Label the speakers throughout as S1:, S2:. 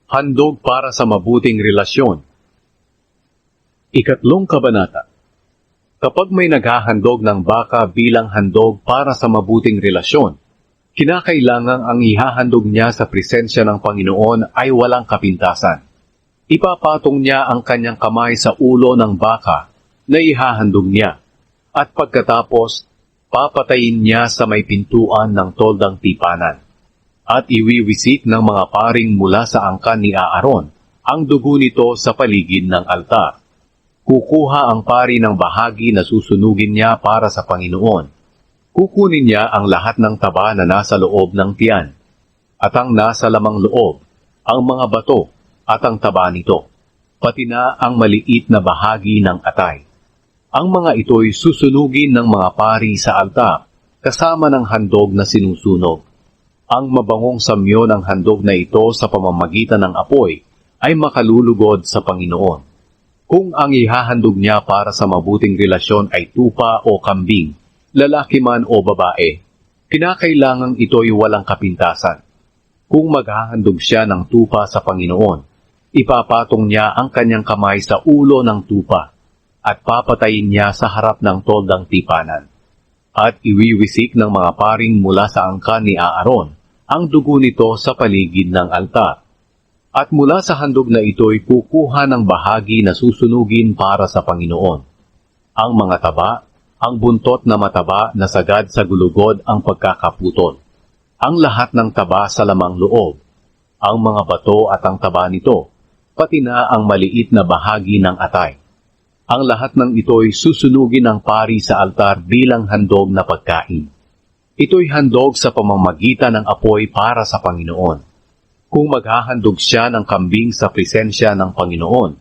S1: Handog para sa mabuting relasyon. Ikatlong kabanata. Kapag may naghahandog ng baka bilang handog para sa mabuting relasyon, kinakailangang ang ihahandog niya sa presensya ng Panginoon ay walang kapintasan. Ipapatong niya ang kanyang kamay sa ulo ng baka na ihahandog niya, at pagkatapos, papatayin niya sa may pintuan ng toldang tipanan. At iwiwisik ng mga paring mula sa angkan ni Aaron ang dugo nito sa paligid ng altar. Kukuha ang pari ng bahagi na susunugin niya para sa Panginoon. Kukunin niya ang lahat ng taba na nasa loob ng tiyan, at ang nasa lamang loob, ang mga bato, at ang taba nito, pati na ang maliit na bahagi ng atay. Ang mga ito'y susunugin ng mga pari sa altar, kasama ng handog na sinusunog. Ang mabangong samyo ng handog na ito sa pamamagitan ng apoy ay makalulugod sa Panginoon. Kung ang ihahandog niya para sa mabuting relasyon ay tupa o kambing, lalaki man o babae, kinakailangang ito'y walang kapintasan. Kung maghahandog siya ng tupa sa Panginoon, ipapatong niya ang kanyang kamay sa ulo ng tupa at papatayin niya sa harap ng toldang tipanan. At iwiwisik ng mga paring mula sa angkan ni Aaron ang dugo nito sa paligid ng altar. At mula sa handog na ito'y kukuha ng bahagi na susunugin para sa Panginoon. Ang mga taba, ang buntot na mataba na sagad sa gulugod ang pagkakaputol, ang lahat ng taba sa lamang loob, ang mga bato at ang taba nito, pati na ang maliit na bahagi ng atay. Ang lahat ng ito'y susunugin ng pari sa altar bilang handog na pagkain. Ito'y handog sa pamamagitan ng apoy para sa Panginoon. Kung maghahandog siya ng kambing sa presensya ng Panginoon,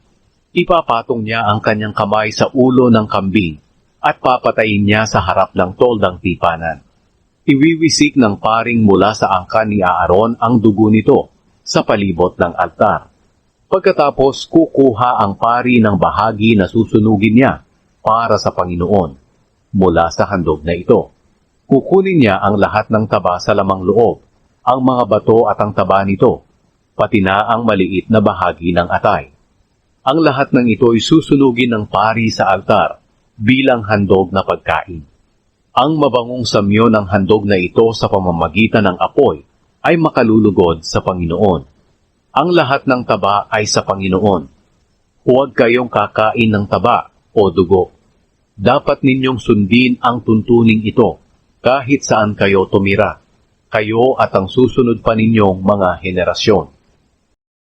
S1: ipapatong niya ang kanyang kamay sa ulo ng kambing at papatayin niya sa harap ng toldang tipanan. Iwiwisik ng paring mula sa angkan ni Aaron ang dugo nito sa palibot ng altar. Pagkatapos kukuha ang pari ng bahagi na susunugin niya para sa Panginoon mula sa handog na ito. Kukunin niya ang lahat ng taba sa lamang loob, ang mga bato at ang taba nito, pati na ang maliit na bahagi ng atay. Ang lahat ng ito'y susunugin ng pari sa altar bilang handog na pagkain. Ang mabangong samyo ng handog na ito sa pamamagitan ng apoy ay makalulugod sa Panginoon. Ang lahat ng taba ay sa Panginoon. Huwag kayong kakain ng taba o dugo. Dapat ninyong sundin ang tuntuning ito kahit saan kayo tumira, kayo at ang susunod pa ninyong mga henerasyon.